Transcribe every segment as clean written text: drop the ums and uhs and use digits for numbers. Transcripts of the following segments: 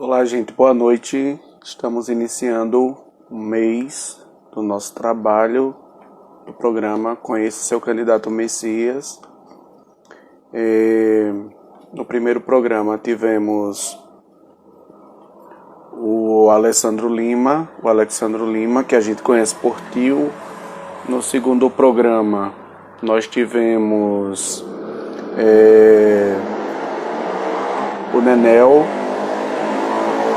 Olá, gente, boa noite. Estamos iniciando um mês do nosso trabalho do programa Conheça Seu Candidato Messias. No primeiro programa tivemos o Alexandro Lima, que a gente conhece por Tio. No segundo programa nós tivemos o Nenel.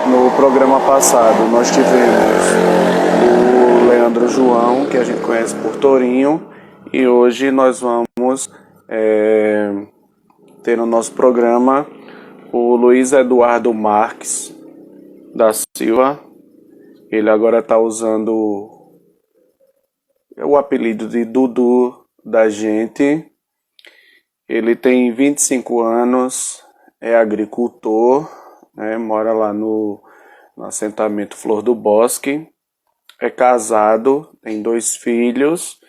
No programa passado nós tivemos o Leandro João, que a gente conhece por Torinho, e hoje nós vamos ter no nosso programa o Luiz Eduardo Marques da Silva. Ele agora está usando o apelido de Dudu da gente. Ele tem 25 anos, é agricultor, mora lá no assentamento Flor do Bosque, é casado, tem 2 filhos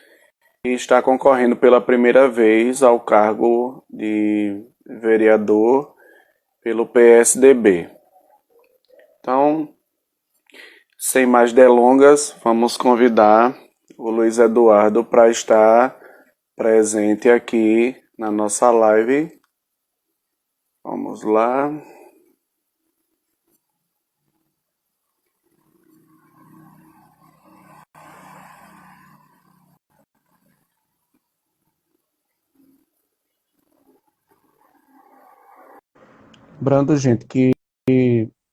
e está concorrendo pela primeira vez ao cargo de vereador pelo PSDB. Então, sem mais delongas, vamos convidar o Luiz Eduardo para estar presente aqui na nossa live. Vamos lá. Lembrando, gente, que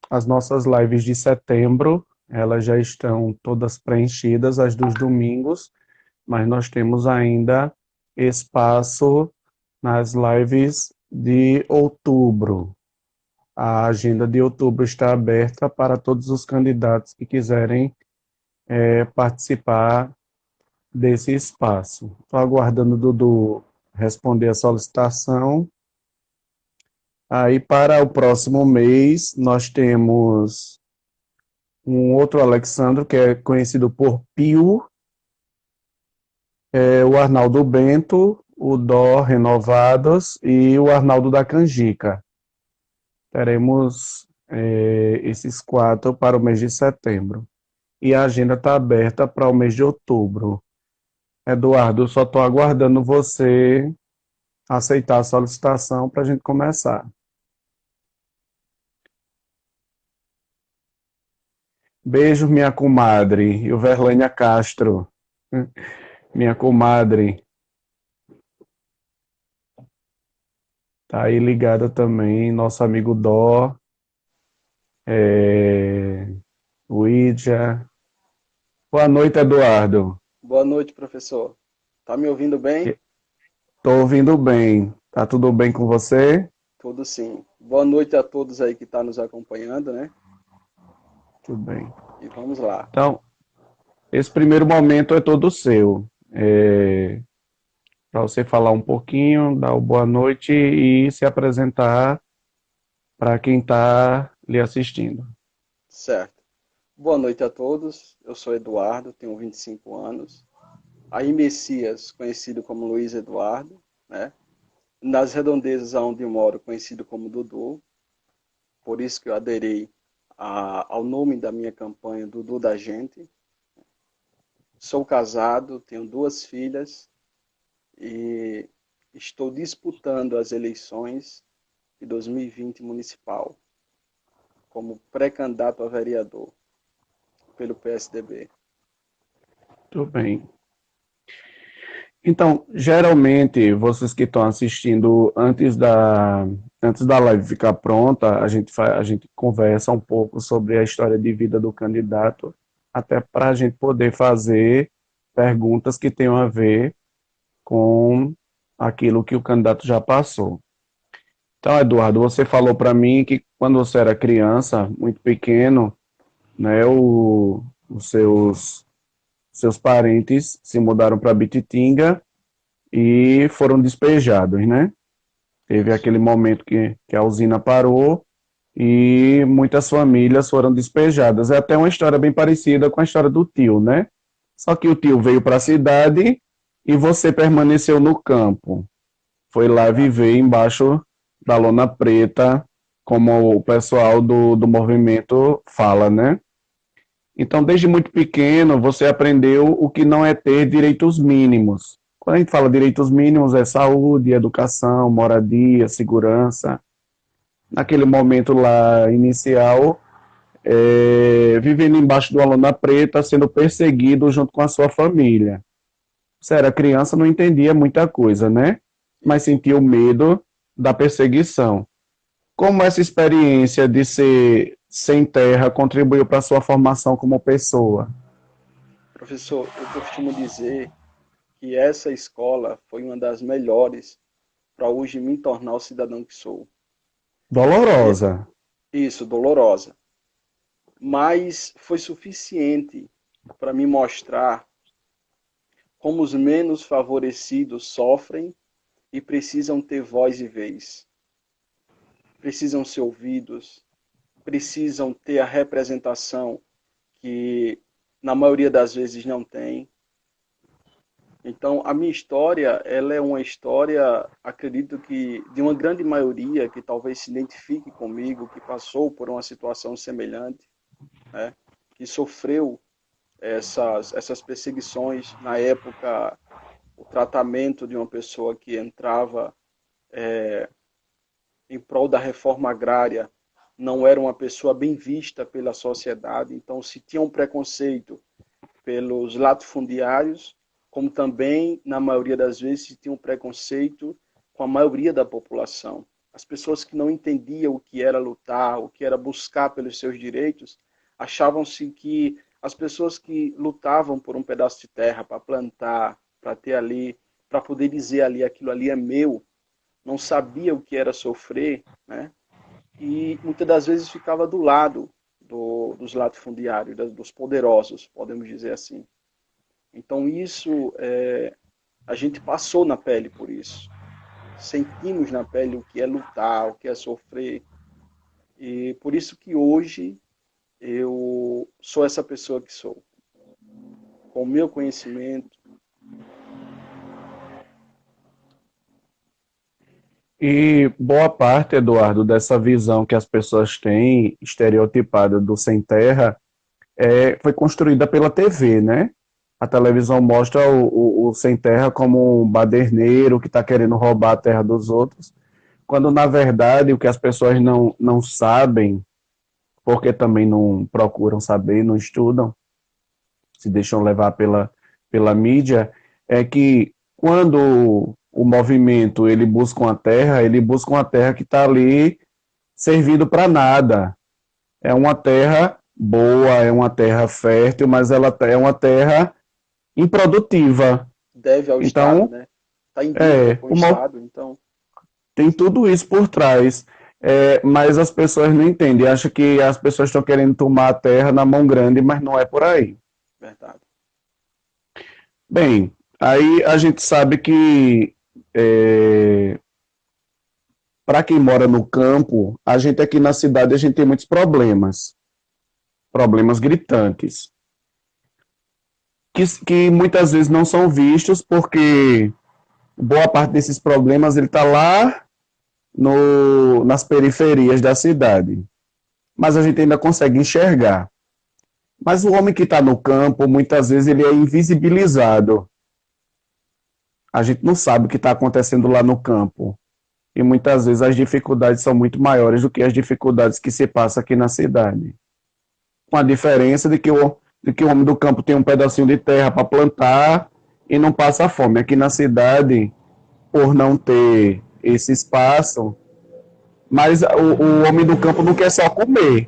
as nossas lives de setembro, elas já estão todas preenchidas, as dos domingos, mas nós temos ainda espaço nas lives de outubro. A agenda de outubro está aberta para todos os candidatos que quiserem participar desse espaço. Estou aguardando o Dudu responder a solicitação. Aí, para o próximo mês, nós temos um outro Alexandro, que é conhecido por Pio, o Arnaldo Bento, o Dó Renovados e o Arnaldo da Canjica. Teremos esses 4 para o mês de setembro. E a agenda está aberta para o mês de outubro. Eduardo, eu só estou aguardando você aceitar a solicitação para a gente começar. Beijo, minha comadre, e o Verlânia Castro, minha comadre. Tá aí ligada também, nosso amigo Dó, o Idia. Boa noite, Eduardo. Boa noite, professor. Tá me ouvindo bem? Tô ouvindo bem. Tá tudo bem com você? Tudo sim. Boa noite a todos aí que estão nos acompanhando, né? Tudo bem. E vamos lá. Então, esse primeiro momento é todo seu. Para você falar um pouquinho, dar o boa noite e se apresentar para quem está lhe assistindo. Certo. Boa noite a todos. Eu sou Eduardo, tenho 25 anos. Aí Messias, conhecido como Luiz Eduardo, né? Nas redondezas onde eu moro, conhecido como Dudu. Por isso que eu aderei ao nome da minha campanha, Dudu da Gente. Sou casado, tenho 2 filhas e estou disputando as eleições de 2020 municipal como pré-candidato a vereador pelo PSDB. Tudo bem. Então, geralmente, vocês que estão assistindo antes da live ficar pronta, a gente conversa um pouco sobre a história de vida do candidato, até para a gente poder fazer perguntas que tenham a ver com aquilo que o candidato já passou. Então, Eduardo, você falou para mim que quando você era criança, muito pequeno, né, os seus parentes se mudaram para Bititinga e foram despejados, né? Teve aquele momento que a usina parou e muitas famílias foram despejadas. É até uma história bem parecida com a história do tio, né? Só que o tio veio para a cidade e você permaneceu no campo. Foi lá viver embaixo da lona preta como o pessoal do movimento fala, né? Então, desde muito pequeno, você aprendeu o que não é ter direitos mínimos. Quando a gente fala direitos mínimos, é saúde, educação, moradia, segurança. Naquele momento lá inicial, vivendo embaixo do lona preta, sendo perseguido junto com a sua família. Você era criança, não entendia muita coisa, né? Mas Isso. sentia o medo da perseguição. Como essa experiência de ser sem terra contribuiu para a sua formação como pessoa? Professor, eu costumo dizer que essa escola foi uma das melhores para hoje me tornar o cidadão que sou. E Dolorosa. isso, dolorosa. Mas foi suficiente para me mostrar como os menos favorecidos sofrem e precisam ter voz e vez. Precisam ser ouvidos, precisam ter a representação que na maioria das vezes não tem. Então, a minha história, ela é uma história, acredito que de uma grande maioria que talvez se identifique comigo, que passou por uma situação semelhante, né? Que sofreu essas perseguições na época, o tratamento de uma pessoa que entrava em prol da reforma agrária não era uma pessoa bem vista pela sociedade, então se tinha um preconceito pelos latifundiários, como também, na maioria das vezes, se tinha um preconceito com a maioria da população. As pessoas que não entendiam o que era lutar, o que era buscar pelos seus direitos, achavam-se que as pessoas que lutavam por um pedaço de terra para plantar, para ter ali, para poder dizer ali, aquilo ali é meu, não sabia o que era sofrer, né? E muitas das vezes ficava do lado dos latifundiários, dos poderosos, podemos dizer assim. Então isso, a gente passou na pele por isso. Sentimos na pele o que é lutar, o que é sofrer. E por isso que hoje eu sou essa pessoa que sou. Com o meu conhecimento. E boa parte, Eduardo, dessa visão que as pessoas têm, estereotipada do sem terra, foi construída pela TV, né? A televisão mostra o sem terra como um baderneiro que está querendo roubar a terra dos outros, quando na verdade o que as pessoas não sabem, porque também não procuram saber, não estudam, se deixam levar pela mídia, é que quando o movimento ele busca uma terra que está ali servindo para nada. É uma terra boa, é uma terra fértil, mas ela é uma terra improdutiva. Deve ao Estado, Então, né? Está em dívida com o uma, Estado, então, tem tudo isso por trás. Mas as pessoas não entendem, acham que as pessoas estão querendo tomar a terra na mão grande, mas não é por aí. verdade. Bem, aí a gente sabe que para quem mora no campo, a gente aqui na cidade a gente tem muitos problemas, problemas gritantes, que muitas vezes não são vistos porque boa parte desses problemas ele está lá nas periferias da cidade, mas a gente ainda consegue enxergar. Mas o homem que está no campo, muitas vezes ele é invisibilizado. A gente não sabe o que está acontecendo lá no campo. E muitas vezes as dificuldades são muito maiores do que as dificuldades que se passa aqui na cidade. Com a diferença de que o homem do campo tem um pedacinho de terra para plantar e não passa fome. Aqui na cidade, por não ter esse espaço, mas o homem do campo não quer só comer,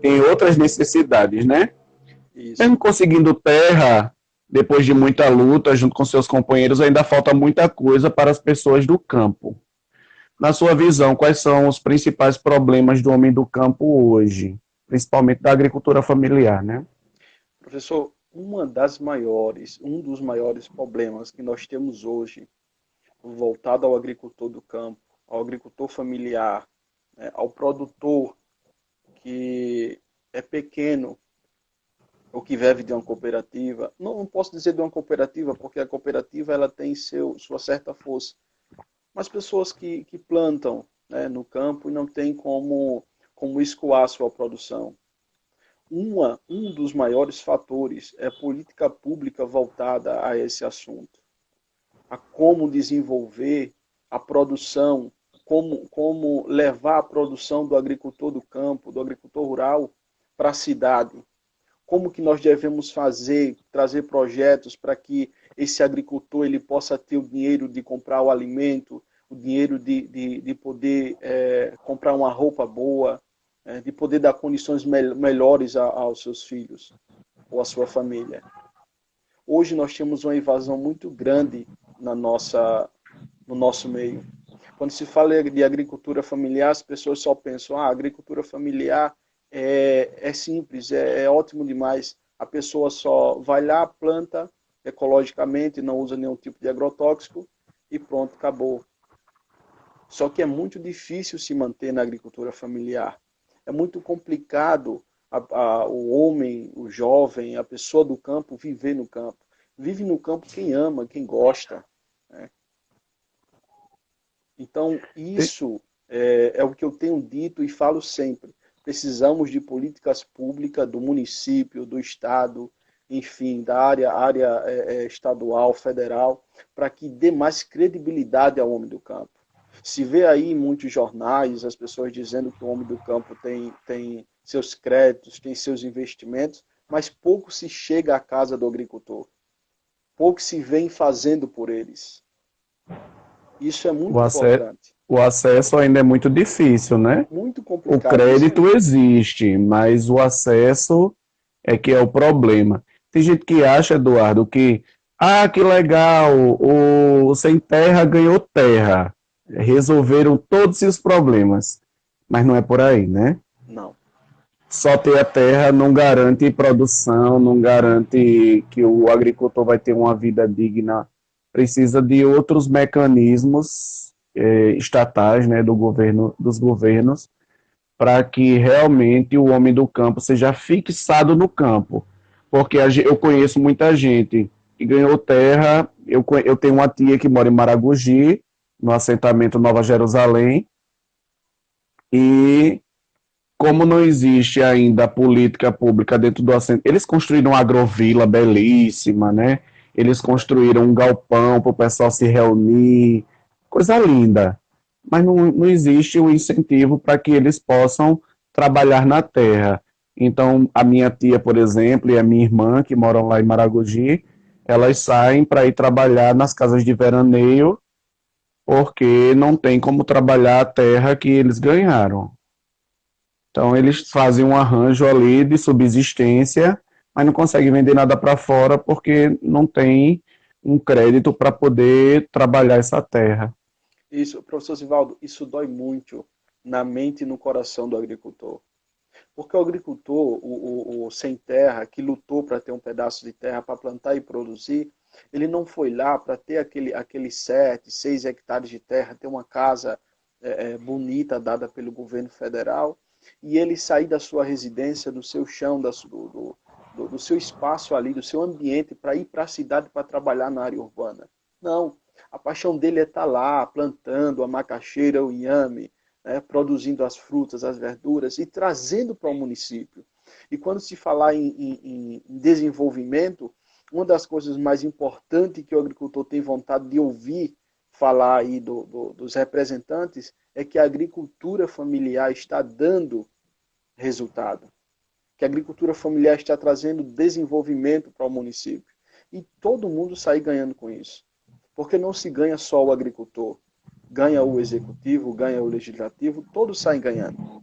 tem outras necessidades, né? Isso. Mesmo conseguindo terra, depois de muita luta junto com seus companheiros, ainda falta muita coisa para as pessoas do campo. Na sua visão, quais são os principais problemas do homem do campo hoje, principalmente da agricultura familiar, né? Professor, um dos maiores problemas que nós temos hoje, voltado ao agricultor do campo, ao agricultor familiar, né, ao produtor que é pequeno, ou que vive de uma cooperativa. Não posso dizer de uma cooperativa, porque a cooperativa ela tem sua certa força. Mas pessoas que plantam, né, no campo e não tem como escoar sua produção. Um dos maiores fatores é a política pública voltada a esse assunto, a como desenvolver a produção, como levar a produção do agricultor do campo, do agricultor rural, para a cidade. Como que nós devemos fazer, trazer projetos para que esse agricultor ele possa ter o dinheiro de comprar o alimento, o dinheiro de poder comprar uma roupa boa, de poder dar condições melhores aos seus filhos ou à sua família. Hoje nós temos uma invasão muito grande no nosso meio. Quando se fala de agricultura familiar, as pessoas só pensam, a agricultura familiar é simples, é ótimo demais. A pessoa só vai lá, planta ecologicamente, não usa nenhum tipo de agrotóxico e pronto, acabou. Só que é muito difícil se manter na agricultura familiar. É muito complicado o homem, o jovem, a pessoa do campo viver no campo. Vive no campo quem ama, quem gosta, né? Então, isso é o que eu tenho dito e falo sempre. Precisamos de políticas públicas do município, do estado, enfim, da área estadual, federal, para que dê mais credibilidade ao homem do campo. Se vê aí em muitos jornais as pessoas dizendo que o homem do campo tem seus créditos, tem seus investimentos, mas pouco se chega à casa do agricultor. Pouco se vem fazendo por eles. Isso é muito importante. O acesso ainda é muito difícil, né? Muito O complicado. crédito existe, mas o acesso é que é o problema. Tem gente que acha, Eduardo, que legal, o Sem Terra ganhou terra. Resolveram todos os problemas. Mas não é por aí, né? Não. Só ter a terra não garante produção, não garante que o agricultor vai ter uma vida digna. Precisa de outros mecanismos estatais, né, dos governos, para que realmente o homem do campo seja fixado no campo. Porque eu conheço muita gente que ganhou terra. Eu tenho uma tia que mora em Maragogi, no assentamento Nova Jerusalém, e como não existe ainda política pública dentro do assentamento, eles construíram uma agrovila belíssima, né? Eles construíram um galpão para o pessoal se reunir, coisa linda. Mas não existe o incentivo para que eles possam trabalhar na terra. Então, a minha tia, por exemplo, e a minha irmã, que moram lá em Maragogi, elas saem para ir trabalhar nas casas de veraneio, porque não tem como trabalhar a terra que eles ganharam. Então, eles fazem um arranjo ali de subsistência, mas não conseguem vender nada para fora porque não tem um crédito para poder trabalhar essa terra. Isso, professor Sivaldo, isso dói muito na mente e no coração do agricultor. Porque o agricultor, o sem terra, que lutou para ter um pedaço de terra para plantar e produzir, ele não foi lá para ter aqueles 7, 6 hectares de terra, ter uma casa bonita dada pelo governo federal, e ele sair da sua residência, do seu chão, do seu espaço ali, do seu ambiente, para ir para a cidade para trabalhar na área urbana. Não, a paixão dele é estar lá, plantando a macaxeira, o inhame, né, produzindo as frutas, as verduras e trazendo para o município. E quando se falar em desenvolvimento, uma das coisas mais importantes que o agricultor tem vontade de ouvir falar aí dos representantes é que a agricultura familiar está dando resultado, que a agricultura familiar está trazendo desenvolvimento para o município. E todo mundo sai ganhando com isso. Porque não se ganha só o agricultor, ganha o executivo, ganha o legislativo, todos saem ganhando.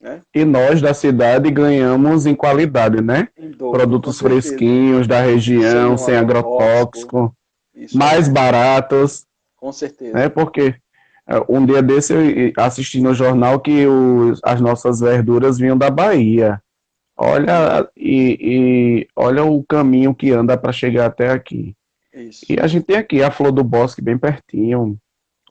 Né? E nós da cidade ganhamos em qualidade, né? Produtos fresquinhos da região, sem agrotóxico, mais baratos. Com certeza. Né? Porque um dia desse eu assisti no jornal que as nossas verduras vinham da Bahia. Olha, olha o caminho que anda para chegar até aqui. Isso. E a gente tem aqui a Flor do Bosque bem pertinho,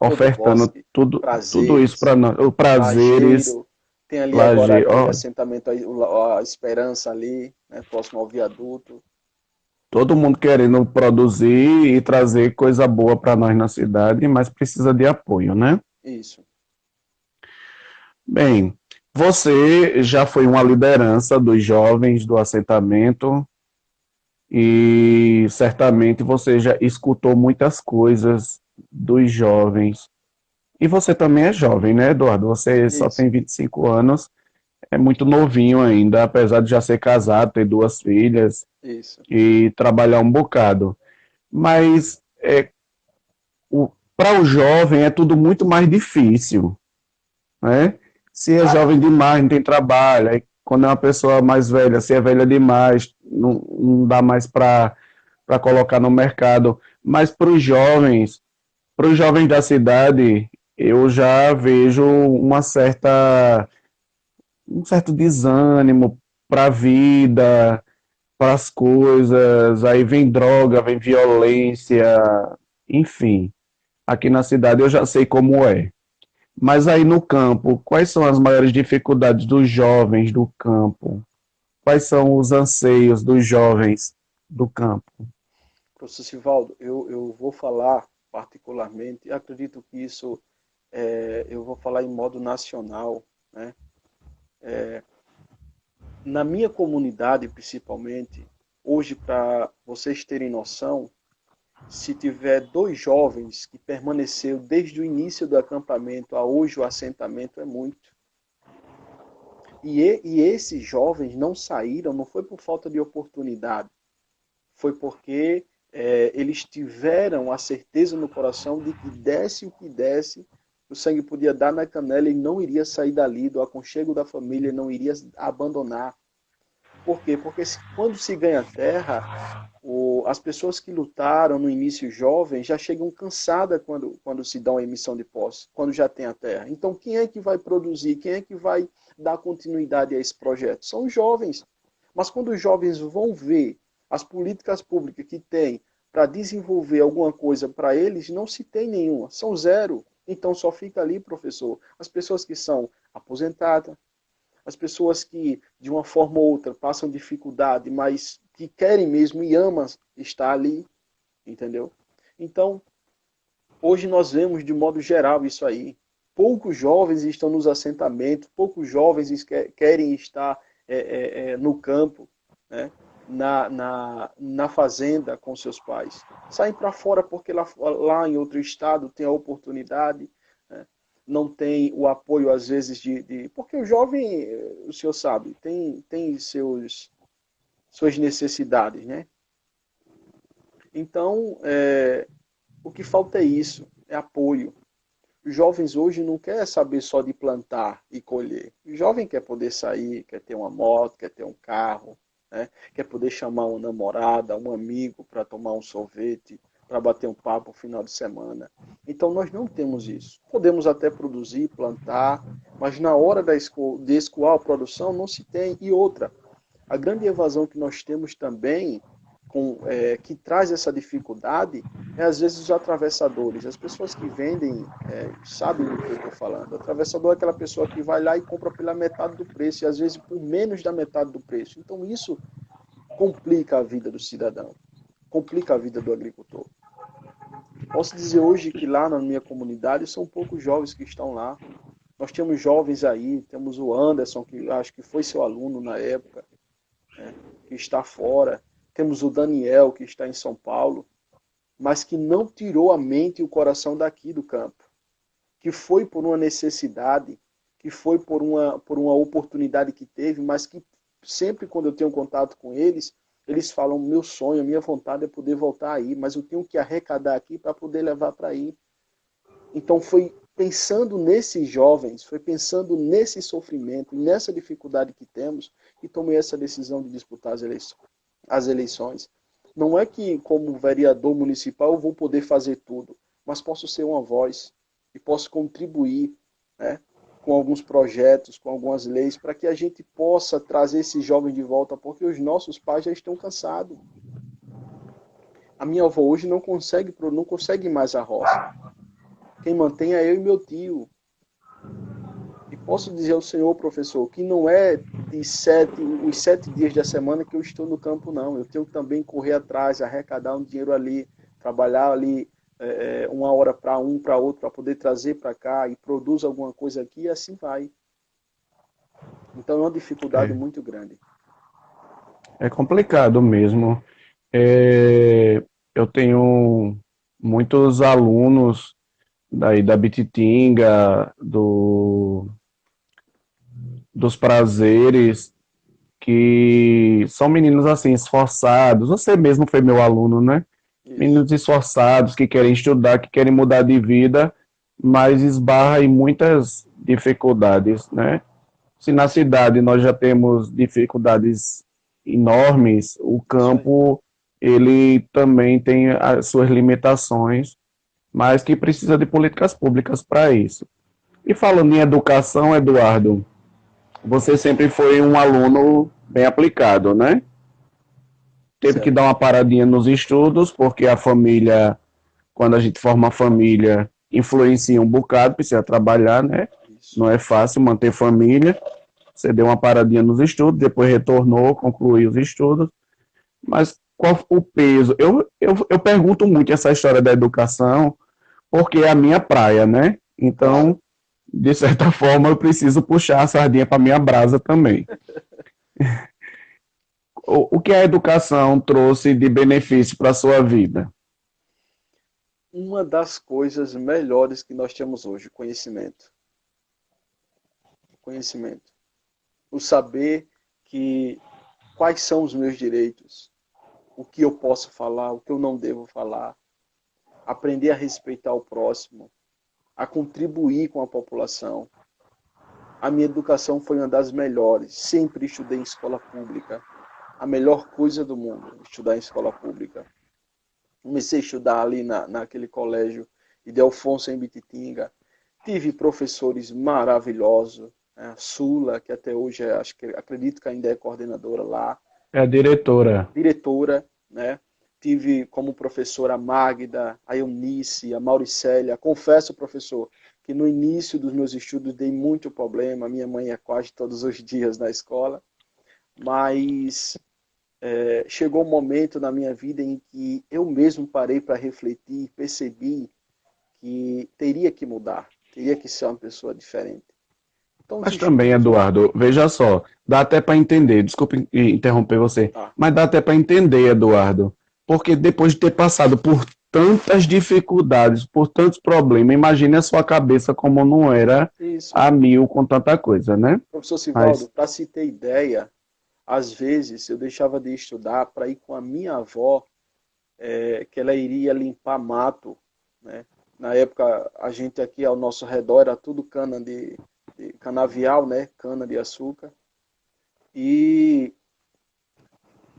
ofertando Bosque, tudo isso para nós. O Prazeres. Lajeiro, tem ali agora aquele assentamento, a Esperança ali, né, próximo ao viaduto. Todo mundo querendo produzir e trazer coisa boa para nós na cidade, mas precisa de apoio, né? Isso. Bem, você já foi uma liderança dos jovens do assentamento e certamente você já escutou muitas coisas dos jovens. E você também é jovem, né, Eduardo? Você só Isso. tem 25 anos, é muito novinho ainda, apesar de já ser casado, ter duas filhas Isso. e trabalhar um bocado. Mas para o jovem é tudo muito mais difícil, né? Se é jovem demais, não tem trabalho, aí quando é uma pessoa mais velha, se é velha demais, não dá mais para colocar no mercado. Mas para os jovens da cidade, eu já vejo um certo desânimo para a vida, para as coisas, aí vem droga, vem violência, enfim. Aqui na cidade eu já sei como é. Mas aí no campo, quais são as maiores dificuldades dos jovens do campo? Quais são os anseios dos jovens do campo? Professor Sivaldo, eu vou falar particularmente, acredito que isso eu vou falar em modo nacional, né? Na minha comunidade, principalmente, hoje, para vocês terem noção, se tiver 2 jovens que permaneceram desde o início do acampamento a hoje o assentamento é muito. E esses jovens não saíram, não foi por falta de oportunidade, foi porque eles tiveram a certeza no coração de que desse o que desse, o sangue podia dar na canela e não iria sair dali, do aconchego da família, não iria abandonar. Por quê? Porque quando se ganha terra, as pessoas que lutaram no início jovens já chegam cansadas quando se dá uma emissão de posse, quando já tem a terra. Então, quem é que vai produzir? Quem é que vai dar continuidade a esse projeto? São os jovens. Mas quando os jovens vão ver as políticas públicas que tem para desenvolver alguma coisa para eles, não se tem nenhuma, são zero. Então só fica ali, professor, as pessoas que são aposentadas, as pessoas que, de uma forma ou outra, passam dificuldade, mas que querem mesmo e amam estar ali, entendeu? Então, hoje nós vemos de modo geral isso aí. Poucos jovens estão nos assentamentos, poucos jovens querem estar no campo, né? Na fazenda com seus pais. Saem para fora porque lá em outro estado tem a oportunidade, né? Não tem o apoio, às vezes, porque o jovem, o senhor sabe, tem suas necessidades, né? Então, o que falta é isso, é apoio. Os jovens hoje não querem saber só de plantar e colher. O jovem quer poder sair, quer ter uma moto, quer ter um carro, né? Quer poder chamar uma namorada, um amigo para tomar um sorvete, para bater um papo no final de semana. Então nós não temos isso. Podemos até produzir, plantar, mas na hora de escoar a produção não se tem. E outra, a grande evasão que nós temos também, que traz essa dificuldade, é às vezes os atravessadores. As pessoas que vendem sabem do que eu estou falando. O atravessador é aquela pessoa que vai lá e compra pela metade do preço, e às vezes por menos da metade do preço. Então isso complica a vida do cidadão, complica a vida do agricultor. Posso dizer hoje que lá na minha comunidade são poucos jovens que estão lá. Nós temos jovens aí, temos o Anderson, que acho que foi seu aluno na época, né, que está fora. Temos o Daniel, que está em São Paulo, mas que não tirou a mente e o coração daqui do campo. Que foi por uma necessidade, que foi por uma oportunidade que teve, mas que sempre quando eu tenho contato com eles, eles falam, meu sonho, a minha vontade é poder voltar aí, mas eu tenho que arrecadar aqui para poder levar para aí. Então foi pensando nesses jovens, foi pensando nesse sofrimento, nessa dificuldade que temos, e tomei essa decisão de disputar as eleições. Não é que, como vereador municipal, eu vou poder fazer tudo, mas posso ser uma voz e posso contribuir, né, com alguns projetos, com algumas leis, para que a gente possa trazer esses jovens de volta, porque os nossos pais já estão cansados. A minha avó hoje não consegue mais a roça. Quem mantém é eu e meu tio. E posso dizer ao senhor, professor, que não é os 7 dias da semana que eu estou no campo, não. Eu tenho que também correr atrás, arrecadar um dinheiro ali, trabalhar ali uma hora para um, para outro, para poder trazer para cá e produz alguma coisa aqui, e assim vai. Então é uma dificuldade É, muito grande. é complicado mesmo. É, eu tenho muitos alunos daí da Bititinga, dos prazeres, que são meninos assim esforçados. Você mesmo foi meu aluno, né? Isso. Meninos esforçados que querem estudar, que querem mudar de vida, mas esbarra em muitas dificuldades, né? Se na cidade nós já temos dificuldades enormes, o Isso aí. campo ele também tem as suas limitações, mas que precisa de políticas públicas para isso. E falando em educação, Eduardo, você sempre foi um aluno bem aplicado, né? Teve que Certo. dar uma paradinha nos estudos, porque a família, quando a gente forma família, influencia um bocado, precisa trabalhar, né? Isso. Não é fácil manter família. Você deu uma paradinha nos estudos, depois retornou, concluiu os estudos. Mas qual o peso? Eu pergunto muito essa história da educação, porque é a minha praia, né? Claro. Então, de certa forma, eu preciso puxar a sardinha para minha brasa também. O que a educação trouxe de benefício para a sua vida? Uma das coisas melhores que nós temos hoje, conhecimento. Conhecimento. O saber que quais são os meus direitos, o que eu posso falar, o que eu não devo falar, aprender a respeitar o próximo, a contribuir com a população. A minha educação foi uma das melhores. Sempre estudei em escola pública. A melhor coisa do mundo, estudar em escola pública. Comecei a estudar ali naquele colégio Ildefonso em Bititinga. Tive professores maravilhosos. Né? A Sula, que até hoje acredito que ainda é coordenadora lá. É a diretora. Diretora, né? Tive como professora a Magda, a Eunice, a Mauricélia. Confesso, professor, que no início dos meus estudos dei muito problema. Minha mãe é quase todos os dias na escola. Mas chegou um momento na minha vida em que eu mesmo parei para refletir e percebi que teria que mudar, teria que ser uma pessoa diferente. Então, os Mas também, estudos. Eduardo, veja só, dá até para entender, desculpe interromper você, Ah, mas dá até para entender, Eduardo, porque depois de ter passado por tantas dificuldades, por tantos problemas, imagine a sua cabeça como não era isso. a mil com tanta coisa, né? Professor Sivaldo, Mas para se ter ideia, às vezes eu deixava de estudar para ir com a minha avó, que ela iria limpar mato, né? Na época, a gente aqui ao nosso redor era tudo cana de canavial, né? Cana de açúcar. E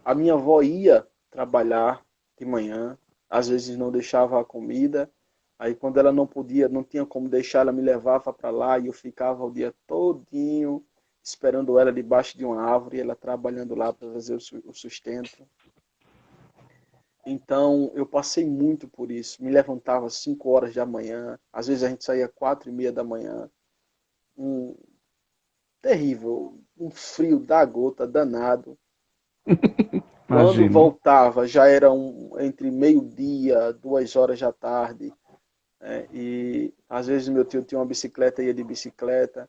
a minha avó ia trabalhar de manhã, às vezes não deixava a comida. Aí quando ela não podia, não tinha como deixar, ela me levava para lá e eu ficava o dia todinho esperando ela debaixo de uma árvore, ela trabalhando lá para fazer o sustento. Então eu passei muito por isso. Me levantava às 5 horas da manhã, às vezes a gente saía 4:30 da manhã. Um terrível, um frio da gota danado. Quando imagino. voltava, já era entre meio-dia, 2 horas da tarde. E às vezes meu tio tinha uma bicicleta, ia de bicicleta.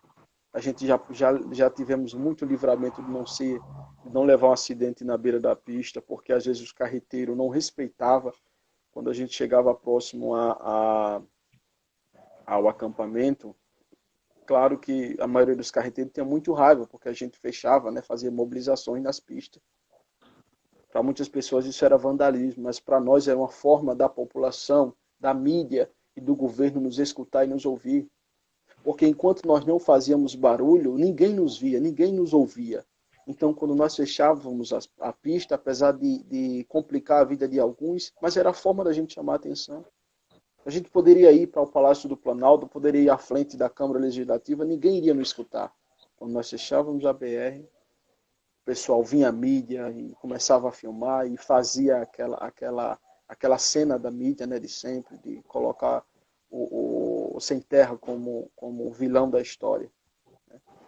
A gente já tivemos muito livramento de não levar um acidente na beira da pista, porque às vezes os carreteiros não respeitavam quando a gente chegava próximo ao acampamento. Claro que a maioria dos carreteiros tinha muito raiva, porque a gente fechava, né, fazia mobilizações nas pistas. Para muitas pessoas isso era vandalismo, mas para nós era uma forma da população, da mídia e do governo nos escutar e nos ouvir. Porque enquanto nós não fazíamos barulho, ninguém nos via, ninguém nos ouvia. Então, quando nós fechávamos a pista, apesar de complicar a vida de alguns, mas era a forma da gente chamar a atenção. A gente poderia ir para o Palácio do Planalto, poderia ir à frente da Câmara Legislativa, ninguém iria nos escutar. Quando nós fechávamos a BR, o pessoal vinha à mídia e começava a filmar e fazia aquela cena da mídia, né, de sempre, de colocar o Sem Terra como o vilão da história.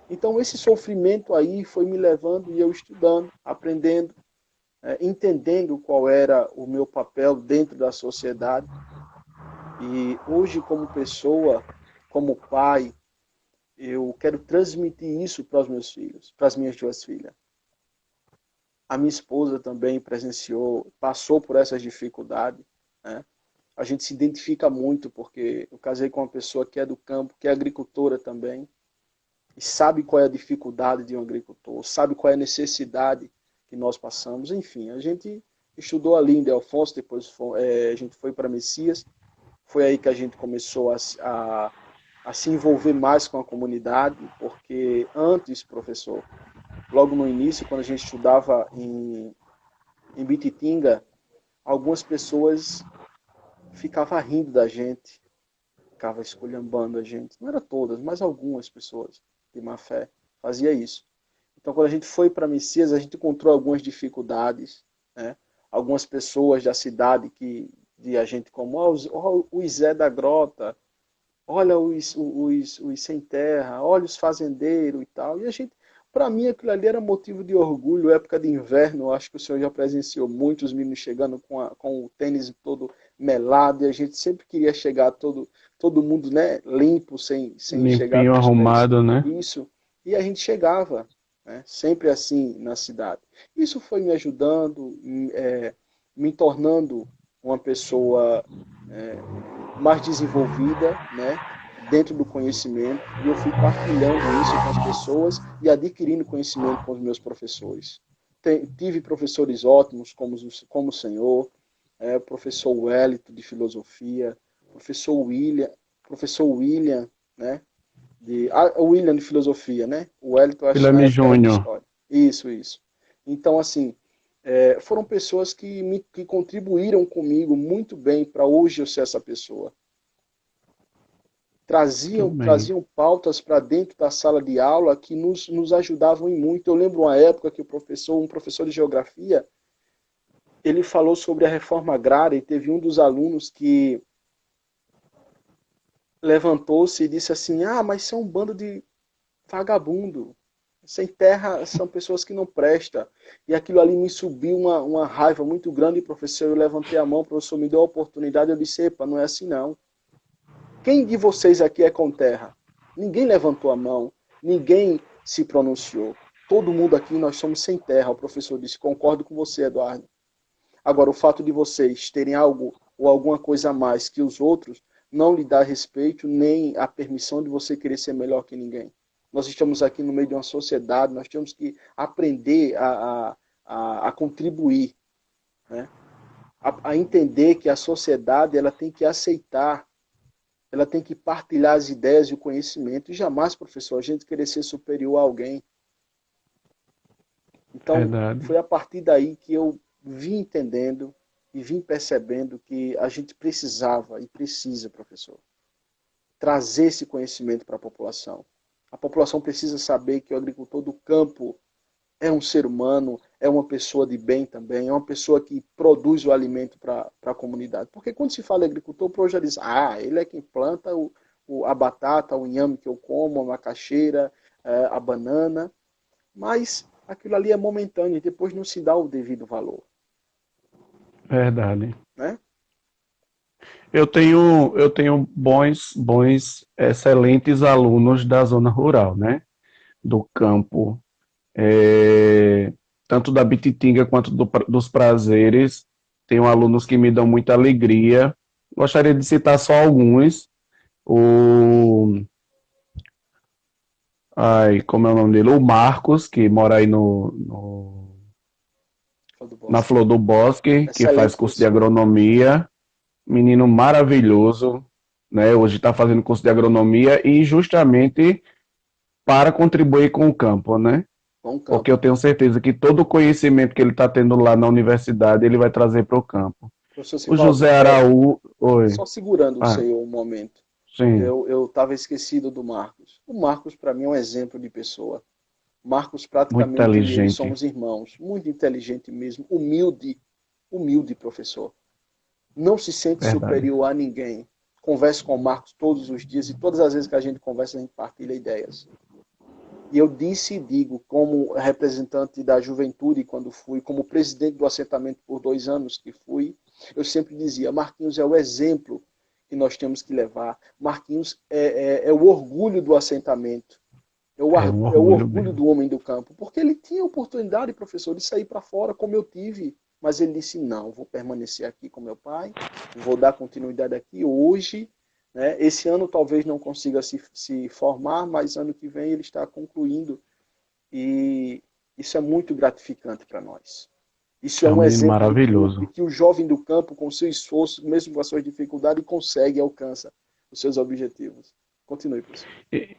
Então esse sofrimento aí foi me levando e eu estudando, aprendendo, entendendo qual era o meu papel dentro da sociedade. E hoje, como pessoa, como pai, eu quero transmitir isso para os meus filhos, para as minhas duas filhas. A minha esposa também presenciou, passou por essas dificuldades, né? A gente se identifica muito porque eu casei com uma pessoa que é do campo, que é agricultora também, e sabe qual é a dificuldade de um agricultor, sabe qual é a necessidade que nós passamos. Enfim, a gente estudou ali em Delfonso, depois a gente foi para Messias, foi aí que a gente começou a se envolver mais com a comunidade, porque antes, professor, logo no início, quando a gente estudava em Bititinga, algumas pessoas ficavam rindo da gente, ficavam esculhambando a gente. Não era todas, mas algumas pessoas de má fé fazia isso. Então, quando a gente foi para Messias, a gente encontrou algumas dificuldades, né? Algumas pessoas da cidade que de a gente como o Zé da Grota, olha os sem terra, olha os fazendeiros e tal. E a gente, para mim, aquilo ali era motivo de orgulho, época de inverno, acho que o senhor já presenciou muitos meninos chegando com o tênis todo melado, e a gente sempre queria chegar todo mundo, né, limpo, sem chegar Limpinho, com os pés. arrumado, né? Isso. E a gente chegava, né, sempre assim na cidade. Isso foi me ajudando, me tornando uma pessoa é, mais desenvolvida, né, dentro do conhecimento, e eu fui partilhando isso com as pessoas e adquirindo conhecimento com os meus professores. Tive professores ótimos, como o senhor, professor Wellington, de filosofia, professor William, professor William, né, o William de filosofia, né, o Wellington, acho que na Filame época era de Júnior. história. Isso. Então, assim, foram pessoas que contribuíram comigo muito bem para hoje eu ser essa pessoa. Muito bem. Traziam pautas para dentro da sala de aula que nos ajudavam em muito. Eu lembro uma época que um professor de geografia, ele falou sobre a reforma agrária e teve um dos alunos que levantou-se e disse assim: ah, mas são um bando de vagabundo. Sem terra são pessoas que não prestam. E aquilo ali me subiu uma raiva muito grande, professor. Eu levantei a mão, o professor me deu a oportunidade, eu disse: epa, não é assim não. Quem de vocês aqui é com terra? Ninguém levantou a mão, ninguém se pronunciou. Todo mundo aqui, nós somos sem terra. O professor disse: concordo com você, Eduardo. Agora, o fato de vocês terem algo ou alguma coisa a mais que os outros não lhe dá respeito nem a permissão de você querer ser melhor que ninguém. Nós estamos aqui no meio de uma sociedade, nós temos que aprender a contribuir, né? A entender que a sociedade ela tem que aceitar, ela tem que partilhar as ideias e o conhecimento, e jamais, professor, a gente querer ser superior a alguém. Então, Verdade. foi a partir daí que eu vim entendendo e vim percebendo que a gente precisava e precisa, professor, trazer esse conhecimento para a população. A população precisa saber que o agricultor do campo é um ser humano, é uma pessoa de bem também, é uma pessoa que produz o alimento para a comunidade. Porque quando se fala em agricultor, o povo já diz: ah, ele é quem planta a batata, o inhame que eu como, a macaxeira, a banana. Mas aquilo ali é momentâneo e depois não se dá o devido valor, Verdade. né? Eu tenho excelentes alunos da zona rural, né? Do campo, é, tanto da Bititinga quanto dos Prazeres. Tenho alunos que me dão muita alegria. Gostaria de citar só alguns. O, como é o nome dele? O Marcos, que mora aí Do na Bosque. Flor do Bosque, que faz Excelente curso de pessoa. agronomia. Menino maravilhoso, né? Hoje está fazendo curso de agronomia e justamente para contribuir com o campo, né? Bom Porque eu campo. tenho certeza que todo o conhecimento que ele está tendo lá na universidade, ele vai trazer para o campo. Professor O Sivaldo, José Araújo. Oi. só segurando o Ah, senhor um momento. sim, Eu estava esquecido do Marcos. O Marcos, para mim, é um exemplo de pessoa. Marcos, muito praticamente, eu e ele inteligente. somos irmãos. Muito inteligente mesmo. Humilde. Humilde, professor. Não se sente Verdade. superior a ninguém. Converso com o Marcos todos os dias e todas as vezes que a gente conversa, a gente partilha ideias. E eu disse e digo, como representante da juventude, quando fui, como presidente do assentamento por 2 anos que fui, eu sempre dizia: Marquinhos é o exemplo que nós temos que levar. Marquinhos é o orgulho do assentamento. Um É o orgulho orgulho mesmo. do homem do campo. Porque ele tinha oportunidade, professor, de sair para fora, como eu tive. Mas ele disse, não, vou permanecer aqui com meu pai, vou dar continuidade aqui hoje. Né? Esse ano talvez não consiga se formar, mas ano que vem ele está concluindo. E isso é muito gratificante para nós. Isso é É um um menino exemplo de maravilhoso. que o jovem do campo, com seu esforço, mesmo com as suas dificuldades, consegue e alcança os seus objetivos. Continue, professor.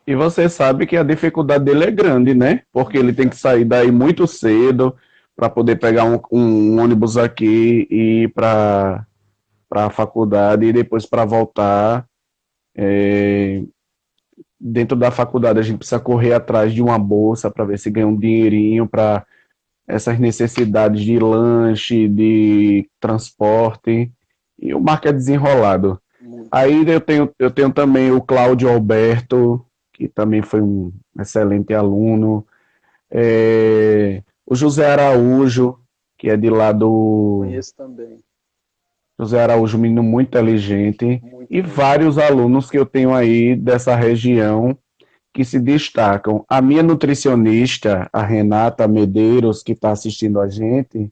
E você sabe que a dificuldade dele é grande, né? Porque ele tem Muita. que sair daí muito cedo para poder pegar um ônibus aqui e ir para a faculdade e depois para voltar. Dentro da faculdade a gente precisa correr atrás de uma bolsa para ver se ganha um dinheirinho para essas necessidades de lanche, de transporte. E o Marco é desenrolado. Muito. Aí eu tenho também o Cláudio Alberto, que também foi um excelente aluno. O José Araújo, que é de lá do. Conheço também. José Araújo, um menino muito inteligente. Muito E inteligente. vários alunos que eu tenho aí dessa região que se destacam. A minha nutricionista, a Renata Medeiros, que está assistindo a gente,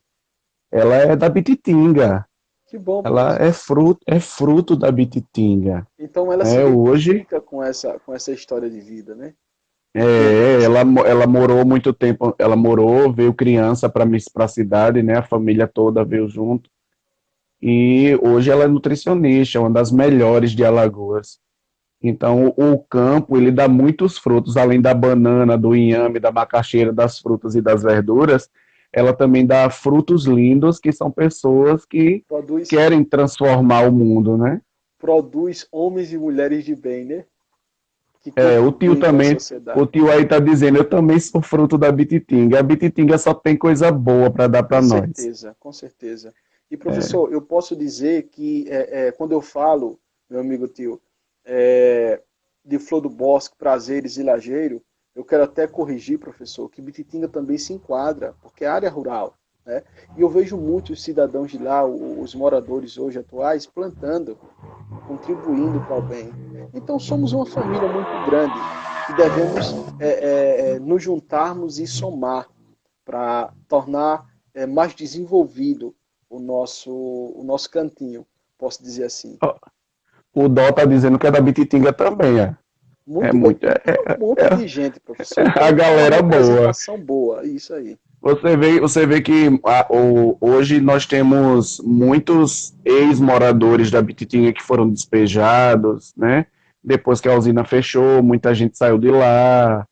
ela é da Bititinga. Que bom, Ela professor. é fruto da Bititinga. Então ela se Né? Hoje, identifica com essa história de vida, né? Entende ela morou muito tempo, ela morou, veio criança para a cidade, né? A família toda veio junto. E hoje ela é nutricionista, uma das melhores de Alagoas. Então, o campo, ele dá muitos frutos, além da banana, do inhame, da macaxeira, das frutas e das verduras, ela também dá frutos lindos, que são pessoas que produz, querem transformar o mundo, né? produz homens e mulheres de bem, né? Que O tio contribuem com a também, o sociedade. tio aí tá dizendo, eu também sou fruto da Bititinga. A Bititinga só tem coisa boa para dar para Com nós. certeza, com certeza. E professor, eu posso dizer que quando eu falo, meu amigo tio, é, de Flor do Bosque, Prazeres e Lajeiro, eu quero até corrigir, professor, que Bititinga também se enquadra, porque é área rural. Né? E eu vejo muitos cidadãos de lá, os moradores hoje atuais, plantando, contribuindo para o bem. Então somos uma família muito grande que devemos nos juntarmos e somar para tornar mais desenvolvido o nosso cantinho, posso dizer assim. O Dó tá dizendo que é da Bititinga também, é. É Muito bem, muito, tem um monte de gente, professor. a Então tem uma galera boa. representação boa, isso aí. Você vê que hoje nós temos muitos ex-moradores da Bititinga que foram despejados, né? Depois que a usina fechou, muita gente saiu de lá,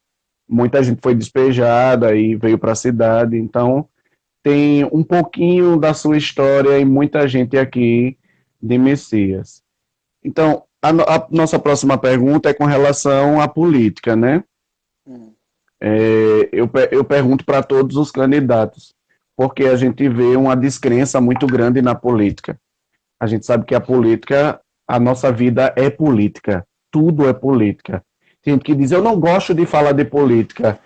muita gente foi despejada e veio para a cidade. Então, tem um pouquinho da sua história e muita gente aqui de Messias. Então, a nossa próxima pergunta é com relação à política, né? Hum, Eu pergunto para todos os candidatos, porque a gente vê uma descrença muito grande na política. A gente sabe que a política, a nossa vida é política, tudo é política. Tem gente que diz, eu não gosto de falar de política,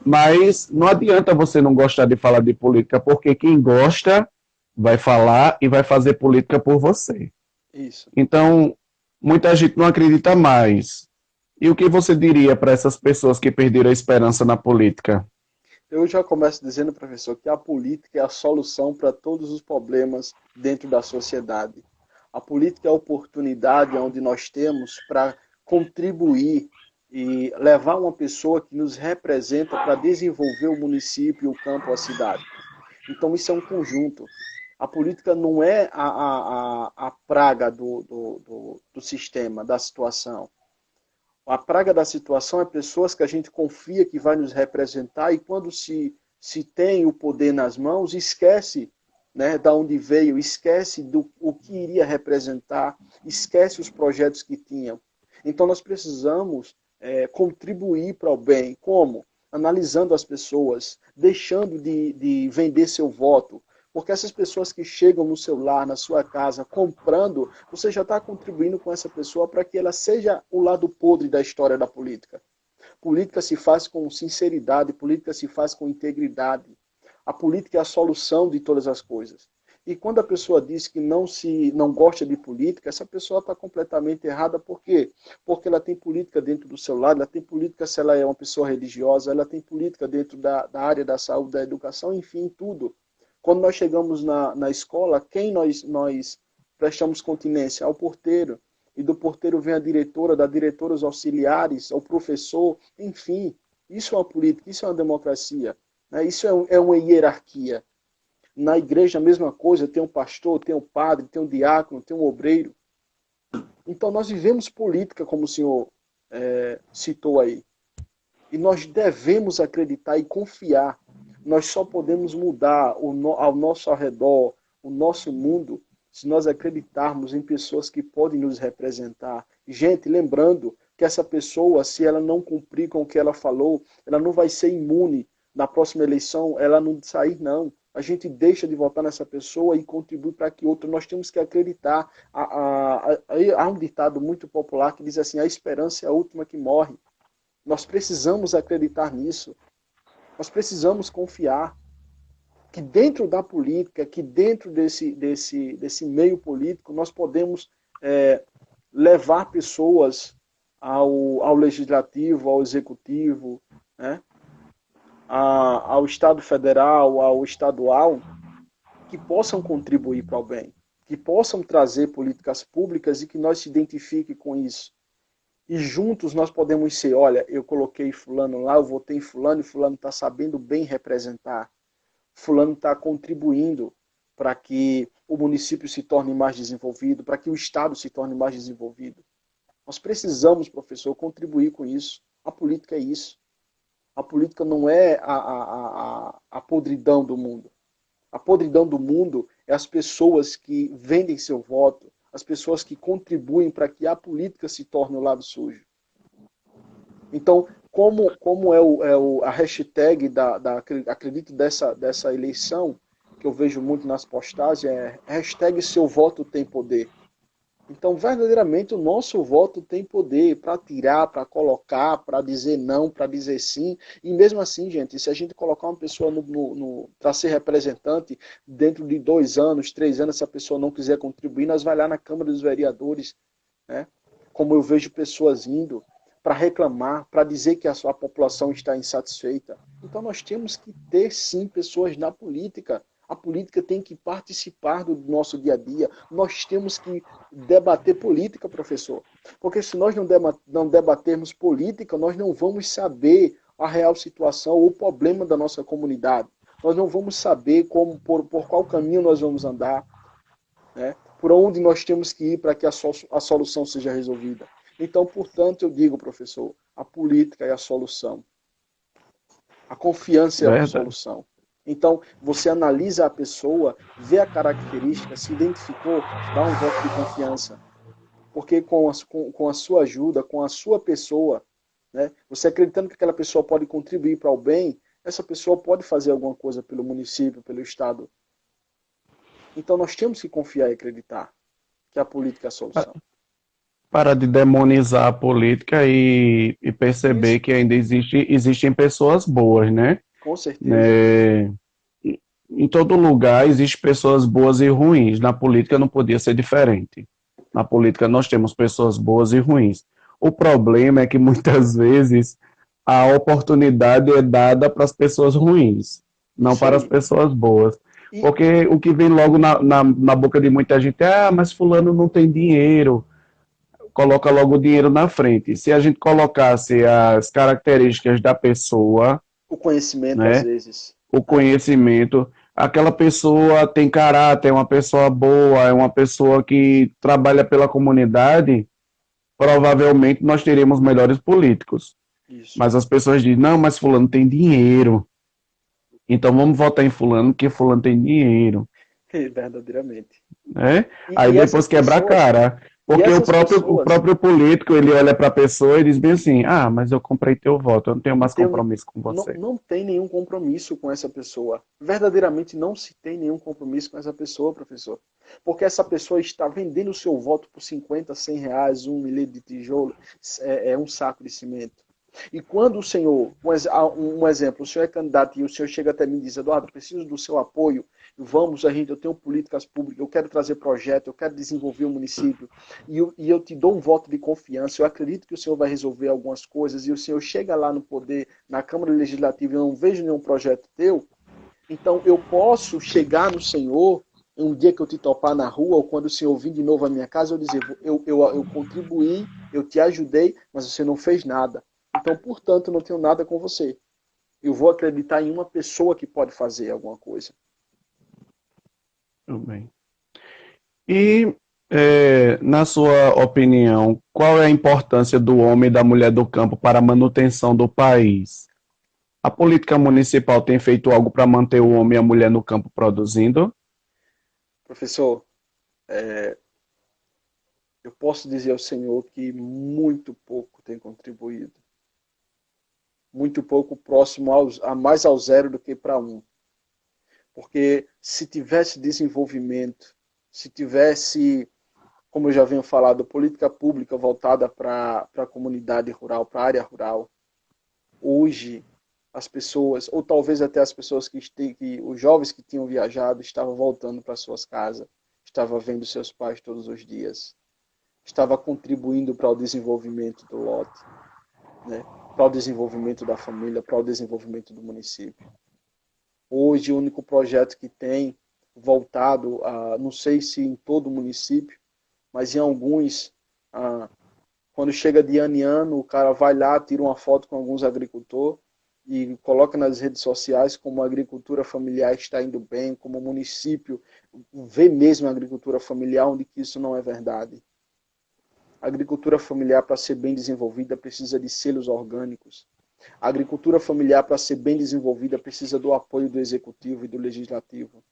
mas não adianta você não gostar de falar de política, porque quem gosta vai falar e vai fazer política por você. isso. Então, muita gente não acredita mais. E o que você diria para essas pessoas que perderam a esperança na política? Eu já começo dizendo, professor, que a política é a solução para todos os problemas dentro da sociedade. A política é a oportunidade onde nós temos para contribuir e levar uma pessoa que nos representa para desenvolver o município, o campo, a cidade. Então, isso é um conjunto. A política não é a praga do sistema, da situação. A praga da situação é pessoas que a gente confia que vai nos representar e quando se tem o poder nas mãos, esquece, né, da onde veio, esquece do o que iria representar, esquece os projetos que tinham. Então nós precisamos contribuir para o bem. Como? Analisando as pessoas, deixando de vender seu voto, porque essas pessoas que chegam no seu lar, na sua casa, comprando, você já está contribuindo com essa pessoa para que ela seja o lado podre da história da política. Política se faz com sinceridade, política se faz com integridade. A política é a solução de todas as coisas. E quando a pessoa diz que não gosta de política, essa pessoa está completamente errada. Por quê? Porque ela tem política dentro do seu lado, ela tem política se ela é uma pessoa religiosa, ela tem política dentro da área da saúde, da educação, enfim, tudo. Quando nós chegamos na escola, quem nós prestamos continência? Ao porteiro. E do porteiro vem a diretora, da diretora os auxiliares, ao professor, enfim. Isso é uma política, isso é uma democracia. Né? Isso é uma hierarquia. Na igreja a mesma coisa, tem um pastor, tem um padre, tem um diácono, tem um obreiro. Então nós vivemos política, como o senhor citou aí. E nós devemos acreditar e confiar. Nós só podemos mudar ao nosso redor, o nosso mundo, se nós acreditarmos em pessoas que podem nos representar. Gente, lembrando que essa pessoa, se ela não cumprir com o que ela falou, ela não vai ser imune. Na próxima eleição, ela não sair, não. A gente deixa de votar nessa pessoa e contribui para que outra. Nós temos que acreditar. Há um ditado muito popular que diz assim, a esperança é a última que morre. Nós precisamos acreditar nisso. Nós precisamos confiar que dentro da política, que dentro desse meio político, nós podemos levar pessoas ao legislativo, ao executivo, né? Ao Estado federal, ao estadual, que possam contribuir para o bem, que possam trazer políticas públicas e que nós se identifiquem com isso. E juntos nós podemos ser, olha, eu coloquei fulano lá, eu votei em fulano, e fulano está sabendo bem representar. Fulano está contribuindo para que o município se torne mais desenvolvido, para que o Estado se torne mais desenvolvido. Nós precisamos, professor, contribuir com isso. A política é isso. A política não é a podridão do mundo. A podridão do mundo é as pessoas que vendem seu voto, as pessoas que contribuem para que a política se torne o lado sujo. Então, como a hashtag acredito dessa eleição, que eu vejo muito nas postagens, é hashtag seu voto tem poder. Então, verdadeiramente, o nosso voto tem poder para tirar, para colocar, para dizer não, para dizer sim. E mesmo assim, gente, se a gente colocar uma pessoa para ser representante, dentro de 2 anos, 3 anos, se a pessoa não quiser contribuir, nós vai lá na Câmara dos Vereadores, né? Como eu vejo pessoas indo para reclamar, para dizer que a sua população está insatisfeita. Então, nós temos que ter, sim, pessoas na política. A política tem que participar do nosso dia a dia. Nós temos que debater política, professor. Porque se nós não debatermos política, nós não vamos saber a real situação ou o problema da nossa comunidade. Nós não vamos saber por qual caminho nós vamos andar, né? Por onde nós temos que ir para que a solução seja resolvida. Então, portanto, eu digo, professor, a política é a solução. A confiança é a Verdade. solução. Então, você analisa a pessoa, vê a característica, se identificou, dá um voto de confiança. Porque com a sua ajuda, com a sua pessoa, né, você acreditando que aquela pessoa pode contribuir para o bem, essa pessoa pode fazer alguma coisa pelo município, pelo Estado. Então, nós temos que confiar e acreditar que a política é a solução. Para de demonizar a política e perceber Isso, que ainda existem pessoas boas, né? com certeza. É, em todo lugar existem pessoas boas e ruins. Na política não podia ser diferente. Na política nós temos pessoas boas e ruins. O problema é que muitas vezes a oportunidade é dada para as pessoas ruins, não Isso para as aí. pessoas boas. E, Porque o que vem logo na boca de muita gente é: mas fulano não tem dinheiro. Coloca logo o dinheiro na frente. Se a gente colocasse as características da pessoa, o conhecimento, às né, vezes, o né? conhecimento, aquela pessoa tem caráter, é uma pessoa boa, é uma pessoa que trabalha pela comunidade, provavelmente nós teremos melhores políticos. Isso. Mas as pessoas dizem: não, mas fulano tem dinheiro, então vamos votar em fulano porque fulano tem dinheiro, Verdadeiramente. né? E, Aí e essas depois quebra a pessoas, cara. e Porque o essas próprio, o pessoas próprio político, ele olha para a pessoa e diz bem assim: ah, mas eu comprei teu voto, eu não tenho não mais tem, compromisso com você. não tem nenhum compromisso com essa pessoa. Verdadeiramente não se tem nenhum compromisso com essa pessoa, professor. Porque essa pessoa está vendendo o seu voto por 50, 100 reais, 1 milhão de tijolo, um saco de cimento. E quando o senhor, um exemplo, o senhor é candidato e o senhor chega até mim e diz, Eduardo, preciso do seu apoio, eu tenho políticas públicas, eu quero trazer projeto, eu quero desenvolver o município, e eu te dou um voto de confiança, eu acredito que o senhor vai resolver algumas coisas, e o senhor chega lá no poder, na Câmara Legislativa, e eu não vejo nenhum projeto teu, então eu posso chegar no senhor um dia que eu te topar na rua, ou quando o senhor vir de novo à minha casa, eu dizer, eu contribuí, eu te ajudei, mas você não fez nada. Então, portanto, eu não tenho nada com você. Eu vou acreditar em uma pessoa que pode fazer alguma coisa. Tudo bem. E, na sua opinião, qual é a importância do homem e da mulher do campo para a manutenção do país? A política municipal tem feito algo para manter o homem e a mulher no campo produzindo? Professor, eu posso dizer ao senhor que muito pouco tem contribuído. Muito pouco próximo a mais ao zero do que para um. Porque se tivesse desenvolvimento, se tivesse, como eu já venho falado, política pública voltada para a comunidade rural, para a área rural, hoje as pessoas, ou talvez até as pessoas os jovens que tinham viajado, estavam voltando para suas casas, estavam vendo seus pais todos os dias, estava contribuindo para o desenvolvimento do lote, né? Para o desenvolvimento da família, para o desenvolvimento do município. Hoje, o único projeto que tem voltado a, não sei se em todo o município, mas em alguns, quando chega de ano em ano, o cara vai lá, tira uma foto com alguns agricultores e coloca nas redes sociais como a agricultura familiar está indo bem, como o município vê mesmo a agricultura familiar, onde que isso não é verdade. A agricultura familiar, para ser bem desenvolvida, precisa de selos orgânicos. A agricultura familiar, para ser bem desenvolvida, precisa do apoio do executivo e do legislativo.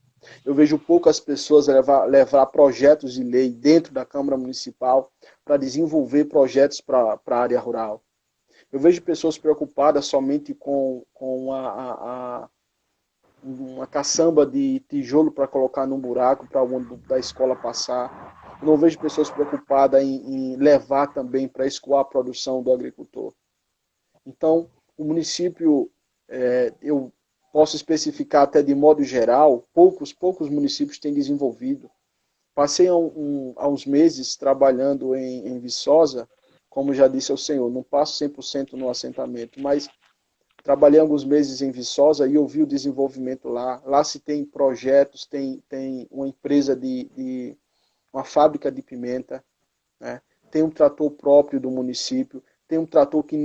Eu vejo poucas pessoas levar projetos de lei dentro da Câmara Municipal para desenvolver projetos para a área rural. Eu vejo pessoas preocupadas somente com uma caçamba de tijolo para colocar num buraco para o ônibus da escola passar. Eu não vejo pessoas preocupadas em levar também para escoar a produção do agricultor. Então, o município, eu posso especificar até de modo geral, poucos municípios têm desenvolvido. Passei há uns meses trabalhando em Viçosa, como já disse ao senhor, não passo 100% no assentamento, mas trabalhei alguns meses em Viçosa e eu vi o desenvolvimento lá. Lá se tem projetos, tem uma empresa uma fábrica de pimenta, né? Tem um trator próprio do município, tem um trator que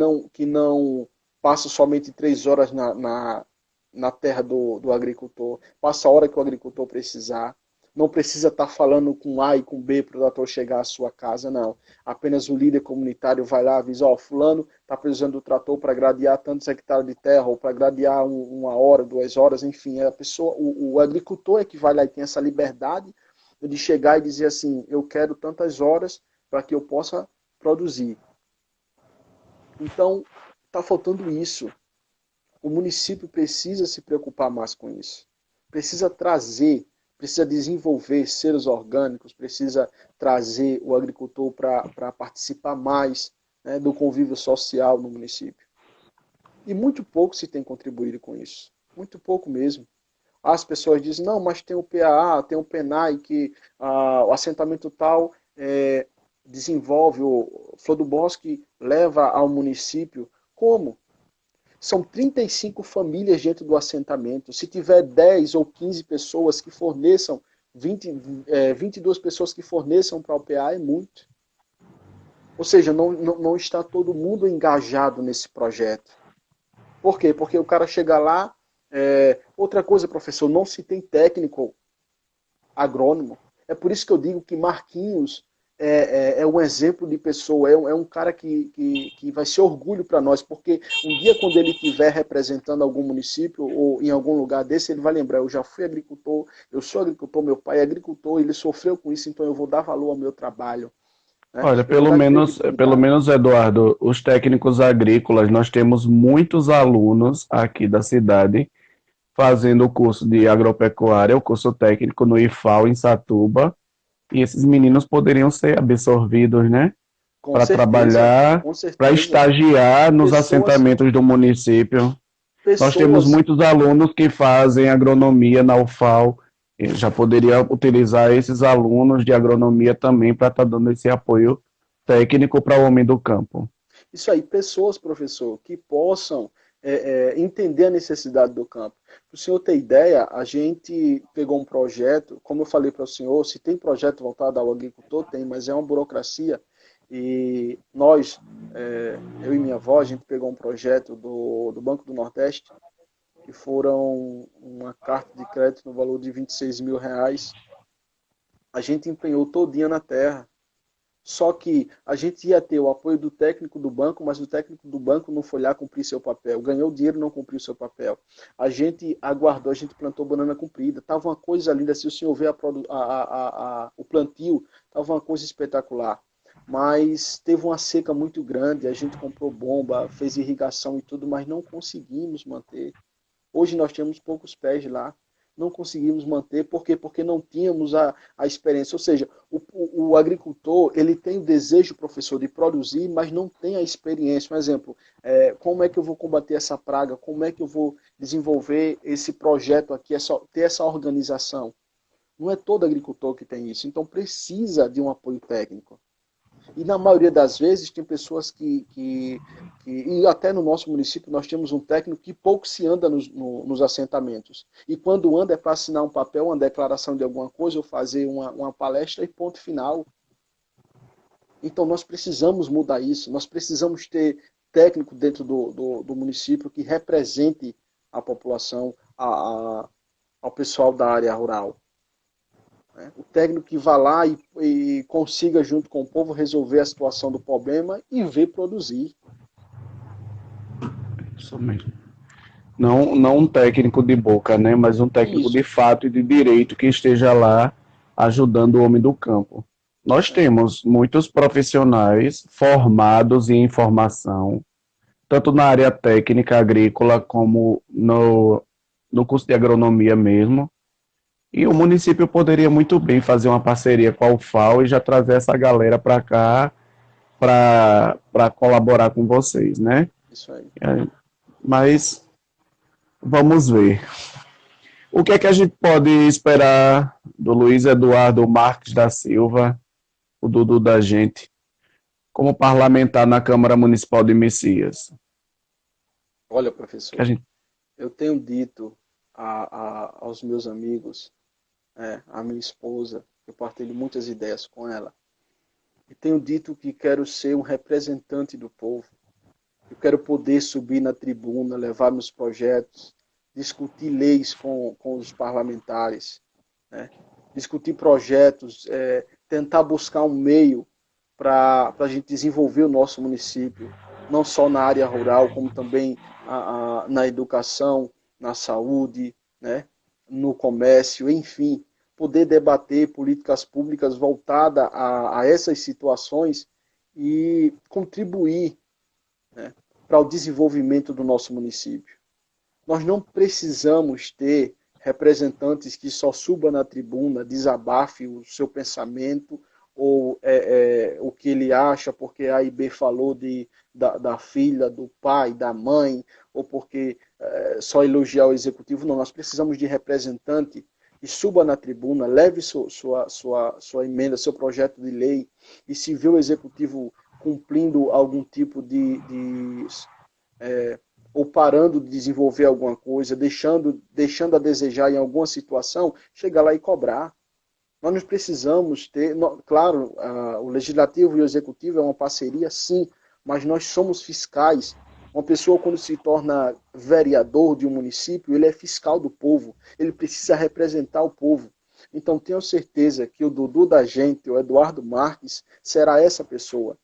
não passa somente 3 horas na terra do agricultor, passa a hora que o agricultor precisar. Não precisa estar falando com A e com B para o trator chegar à sua casa, não. Apenas o líder comunitário vai lá e avisa, fulano está precisando do trator para gradear tantos hectares de terra, ou para gradear 1 hora, 2 horas, enfim. A pessoa, o agricultor é que vai lá e tem essa liberdade de chegar e dizer assim, eu quero tantas horas para que eu possa produzir. Então, está faltando isso. O município precisa se preocupar mais com isso. Precisa desenvolver seres orgânicos, precisa trazer o agricultor para participar mais, né, do convívio social no município. E muito pouco se tem contribuído com isso. Muito pouco mesmo. As pessoas dizem, não, mas tem o PAA, tem o PENAI, que o assentamento tal desenvolve, o Flor do Bosque leva ao município. Como? São 35 famílias dentro do assentamento. Se tiver 10 ou 15 pessoas que forneçam, 22 pessoas que forneçam para o PA é muito. Ou seja, não está todo mundo engajado nesse projeto. Por quê? Porque o cara chega lá... outra coisa, professor, não se tem técnico agrônomo. É por isso que eu digo que Marquinhos é um exemplo de pessoa, é um cara que vai ser orgulho para nós, porque um dia quando ele estiver representando algum município ou em algum lugar desse, ele vai lembrar, eu já fui agricultor, eu sou agricultor, meu pai é agricultor, ele sofreu com isso, então eu vou dar valor ao meu trabalho. Né? Olha, pelo menos, Eduardo, os técnicos agrícolas, nós temos muitos alunos aqui da cidade fazendo o curso de agropecuária, o curso técnico no IFAL, em Satuba, e esses meninos poderiam ser absorvidos, né, Com para certeza, trabalhar, com para certeza. estagiar nos Pessoas, assentamentos do município. Nós temos pessoas, muitos alunos que fazem agronomia na UFAL. E já poderia utilizar esses alunos de agronomia também para estar dando esse apoio técnico para o homem do campo. isso aí, pessoas, professor, que possam entender a necessidade do campo. Para o senhor ter ideia, a gente pegou um projeto, como eu falei para o senhor, se tem projeto voltado ao agricultor, tem, mas é uma burocracia. E nós, eu e minha avó, a gente pegou um projeto do Banco do Nordeste, que foram uma carta de crédito no valor de R$ 26.000. A gente empenhou todinha na terra. Só que a gente ia ter o apoio do técnico do banco, mas o técnico do banco não foi lá cumprir seu papel. Ganhou dinheiro, não cumpriu seu papel. A gente aguardou, a gente plantou banana comprida. Tava uma coisa linda. Se o senhor ver o plantio, tava uma coisa espetacular. Mas teve uma seca muito grande. A gente comprou bomba, fez irrigação e tudo, mas não conseguimos manter. Hoje nós temos poucos pés lá, não conseguimos manter, por quê? Porque não tínhamos a experiência. Ou seja, o agricultor ele tem o desejo, professor, de produzir, mas não tem a experiência. Por exemplo, como é que eu vou combater essa praga? Como é que eu vou desenvolver esse projeto aqui, ter essa organização? Não é todo agricultor que tem isso, então precisa de um apoio técnico. E na maioria das vezes tem pessoas e até no nosso município nós temos um técnico que pouco se anda nos assentamentos. E quando anda é para assinar um papel, uma declaração de alguma coisa, ou fazer uma palestra e ponto final. Então nós precisamos mudar isso, nós precisamos ter técnico dentro do município que represente a população, ao pessoal da área rural. O técnico que vá lá e consiga, junto com o povo, resolver a situação do problema e ver produzir. Isso mesmo. Não, não um técnico de boca, né, mas um técnico de Isso. fato e de direito que esteja lá ajudando o homem do campo. Nós temos muitos profissionais formados em formação, tanto na área técnica agrícola como no curso de agronomia mesmo. E o município poderia muito bem fazer uma parceria com a UFAL e já trazer essa galera para cá para colaborar com vocês, né? Isso aí. Mas vamos ver. O que é que a gente pode esperar do Luiz Eduardo Marques da Silva, o Dudu da gente, como parlamentar na Câmara Municipal de Messias? Olha, Que a professor, gente... eu tenho dito aos meus amigos, à minha esposa, eu partilho muitas ideias com ela, e tenho dito que quero ser um representante do povo. Eu quero poder subir na tribuna, levar meus projetos, discutir leis com os parlamentares, né? Discutir projetos, tentar buscar um meio para a gente desenvolver o nosso município, não só na área rural, como também na educação, na saúde, né? No comércio, enfim, poder debater políticas públicas voltadas a essas situações e contribuir, né, para o desenvolvimento do nosso município. Nós não precisamos ter representantes que só subam na tribuna, desabafe o seu pensamento ou o que ele acha porque A e B falou da filha, do pai, da mãe, ou porque só elogiar o executivo. Não, nós precisamos de representante que suba na tribuna, leve sua emenda, seu projeto de lei, e se vê o executivo cumprindo algum tipo ou parando de desenvolver alguma coisa, deixando a desejar em alguma situação, chegar lá e cobrar. Nós não precisamos ter, claro, o legislativo e o executivo é uma parceria, sim, mas nós somos fiscais. Uma pessoa, quando se torna vereador de um município, ele é fiscal do povo, ele precisa representar o povo. Então, tenho certeza que o Dudu da gente, o Eduardo Marques, será essa pessoa.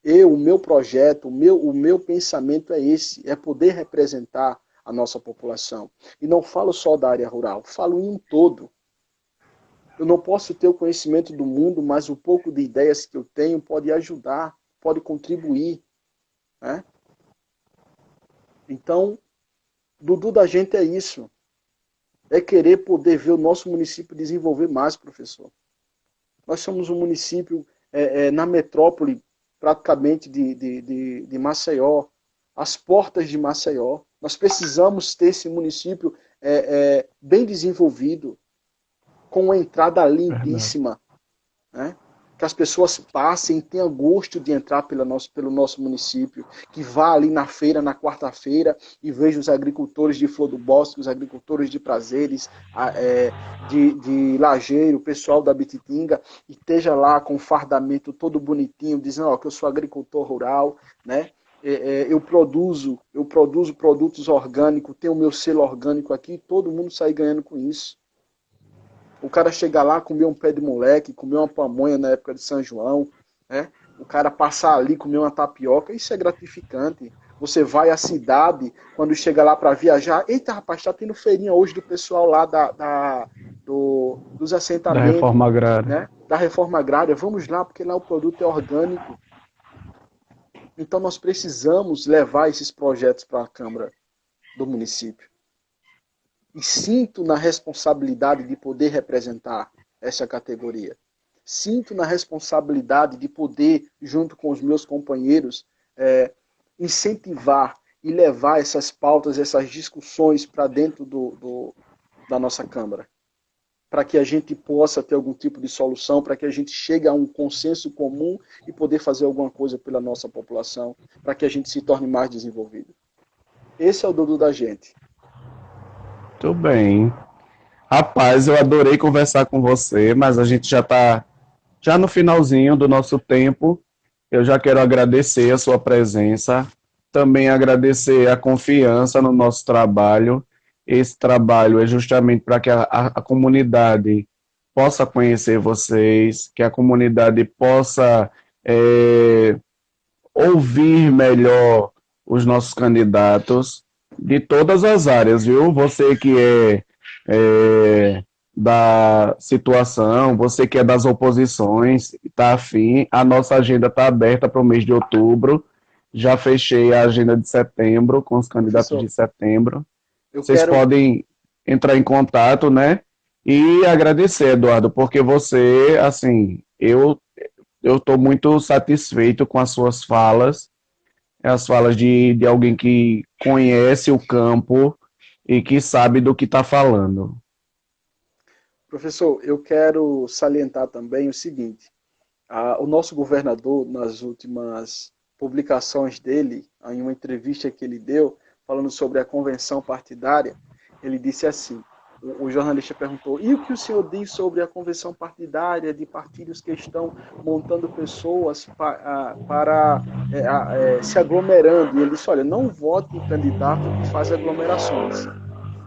O meu projeto, o meu pensamento é esse, é poder representar a nossa população. E não falo só da área rural, falo em um todo. Eu não posso ter o conhecimento do mundo, mas o pouco de ideias que eu tenho pode ajudar, pode contribuir, né? Então, Dudu da gente é isso. É querer poder ver o nosso município desenvolver mais, professor. Nós somos um município na metrópole. praticamente de Maceió, as portas de Maceió. Nós precisamos ter esse município bem desenvolvido, com uma entrada Verdade. limpíssima, né? Que as pessoas passem, tenham gosto de entrar pelo nosso município, que vá ali na feira, na quarta-feira, e veja os agricultores de Flor do Bosque, os agricultores de Prazeres, de Lajeiro, o pessoal da Bititinga, e esteja lá com o fardamento todo bonitinho, dizendo, ó, que eu sou agricultor rural, né? Eu produzo produtos orgânicos, tenho o meu selo orgânico aqui, todo mundo sai ganhando com isso. O cara chegar lá, comer um pé de moleque, comer uma pamonha na época de São João, né? O cara passar ali, comer uma tapioca, isso é gratificante. Você vai à cidade, quando chega lá para viajar, eita rapaz, está tendo feirinha hoje do pessoal lá dos Da assentamentos, reforma agrária. né? Da reforma agrária, vamos lá, porque lá o produto é orgânico. Então nós precisamos levar esses projetos para a Câmara do município. E sinto na responsabilidade de poder representar essa categoria. Sinto na responsabilidade de poder, junto com os meus companheiros, incentivar e levar essas pautas, essas discussões para dentro da nossa Câmara. Para que a gente possa ter algum tipo de solução, para que a gente chegue a um consenso comum e poder fazer alguma coisa pela nossa população, para que a gente se torne mais desenvolvido. Esse é o Dudu da gente. Tudo bem. Rapaz, eu adorei conversar com você, mas a gente já está já no finalzinho do nosso tempo. Eu já quero agradecer a sua presença, também agradecer a confiança no nosso trabalho. Esse trabalho é justamente para que a comunidade possa conhecer vocês, que a comunidade possa é, ouvir melhor os nossos candidatos de todas as áreas, viu? Você que é da situação, você que é das oposições, está afim, a nossa agenda está aberta para o mês de outubro. Já fechei a agenda de setembro com os candidatos de Professor, setembro. eu Vocês quero. podem entrar em contato, né? E agradecer, Eduardo, porque você, assim, eu estou muito satisfeito com as suas falas, as falas de alguém que conhece o campo e que sabe do que está falando. Professor, eu quero salientar também o seguinte: o nosso governador, nas últimas publicações dele, em uma entrevista que ele deu, falando sobre a convenção partidária, ele disse assim: o jornalista perguntou, e o que o senhor diz sobre a convenção partidária de partidos que estão montando pessoas para se aglomerando? E ele disse, olha, não vote em candidato que faz aglomerações.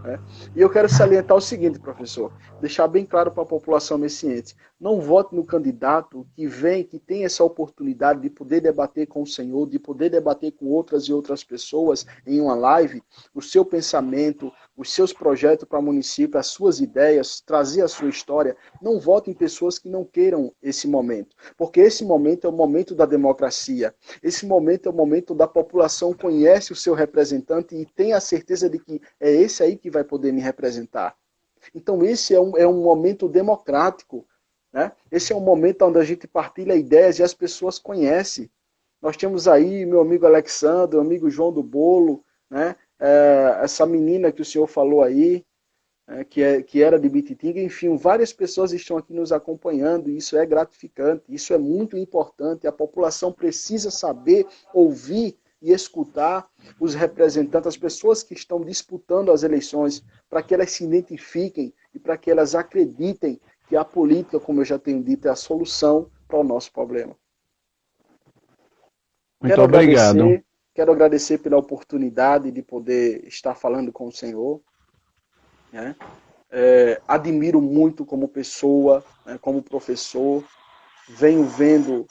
Né? E eu quero salientar o seguinte, professor, deixar bem claro para a população messiense: não vote no candidato que vem, que tem essa oportunidade de poder debater com o Senhor, de poder debater com outras e outras pessoas em uma live, o seu pensamento, os seus projetos para o município, as suas ideias, trazer a sua história. Não vote em pessoas que não queiram esse momento, porque esse momento é o momento da democracia. Esse momento é o momento da população conhece o seu representante e tem a certeza de que é esse aí que vai poder me representar. Então esse é um momento democrático, né? Esse é um momento onde a gente partilha ideias e as pessoas conhecem. Nós temos aí meu amigo Alexandre, meu amigo João do Bolo, né? Essa menina que o senhor falou aí, que era de Bititinga, enfim, várias pessoas estão aqui nos acompanhando, e isso é gratificante, isso é muito importante. A população precisa saber, ouvir e escutar os representantes, as pessoas que estão disputando as eleições, para que elas se identifiquem e para que elas acreditem que a política, como eu já tenho dito, é a solução para o nosso problema. Muito Quero obrigado. agradecer, quero agradecer pela oportunidade de poder estar falando com o senhor, né? Admiro muito como pessoa, né, como professor, venho vendo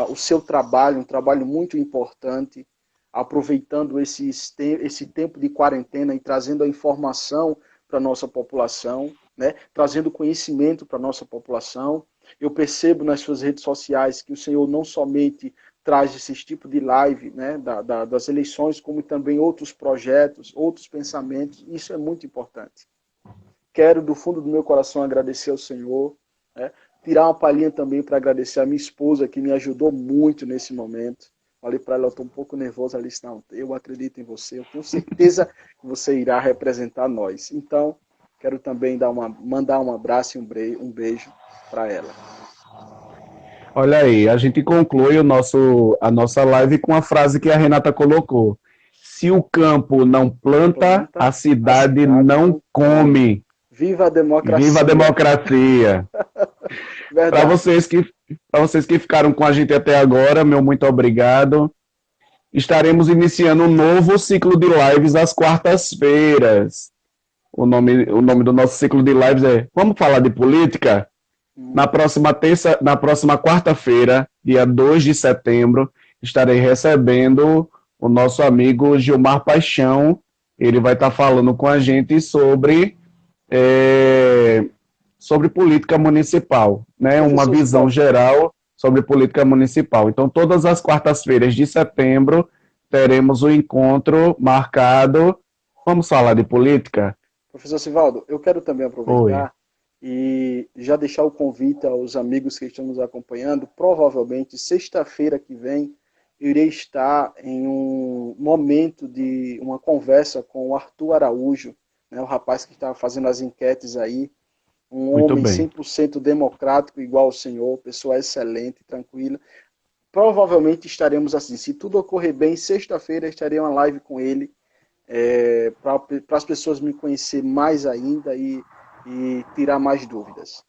o seu trabalho, um trabalho muito importante, aproveitando esse tempo de quarentena e trazendo a informação para a nossa população, né, trazendo conhecimento para a nossa população. Eu percebo nas suas redes sociais que o senhor não somente traz esse tipo de live, né, das eleições, como também outros projetos, outros pensamentos. Isso é muito importante. Quero, do fundo do meu coração, agradecer ao Senhor, né, tirar uma palhinha também para agradecer a minha esposa, que me ajudou muito nesse momento. Falei para ela, eu estou um pouco nervosa. Ela disse, não, eu acredito em você, eu tenho certeza que você irá representar nós. Então, quero também mandar um abraço e um beijo para ela. Olha aí, a gente conclui a nossa live com a frase que a Renata colocou. Se o campo não planta, a A cidade cidade não não come. come. Viva a Viva a democracia. democracia! Para Verdade. vocês que para vocês que ficaram com a gente até agora, meu muito obrigado. Estaremos iniciando um novo ciclo de lives às quartas-feiras. O nome do nosso ciclo de lives é Vamos falar de política? Na próxima quarta-feira, dia 2 de setembro, estarei recebendo o nosso amigo Gilmar Paixão. Ele vai estar falando com a gente sobre política municipal, né? Uma Professor visão Sivaldo, geral sobre política municipal. Então, todas as quartas-feiras de setembro, teremos o encontro marcado. Vamos falar de política? Eu quero também Oi. aproveitar e já deixar o convite aos amigos que estão nos acompanhando. Provavelmente, sexta-feira que vem, eu irei estar em um momento de uma conversa com o Arthur Araújo, né, o rapaz que está fazendo as enquetes aí, um Muito homem bem. 100% democrático, igual o senhor, pessoa excelente, tranquila. Provavelmente estaremos assim. Se tudo ocorrer bem, sexta-feira estarei uma live com ele, para as pessoas me conhecer mais ainda e tirar mais dúvidas.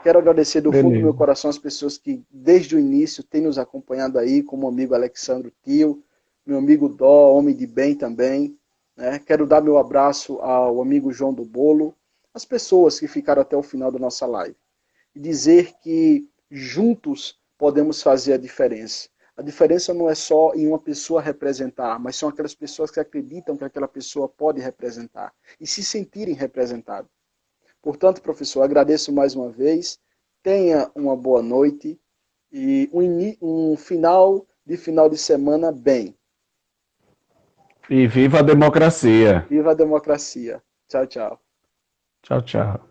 Quero agradecer do fundo do meu Beleza. coração as pessoas que desde o início têm nos acompanhado aí, como o amigo Alexandro Tio, meu amigo Dó, homem de bem também. Né? Quero dar meu abraço ao amigo João do Bolo, as pessoas que ficaram até o final da nossa live. E dizer que juntos podemos fazer a diferença. A diferença não é só em uma pessoa representar, mas são aquelas pessoas que acreditam que aquela pessoa pode representar e se sentirem representadas. Portanto, professor, agradeço mais uma vez. Tenha uma boa noite e um final de semana bem. E viva a democracia. Viva a democracia. Tchau, tchau. Tchau, tchau.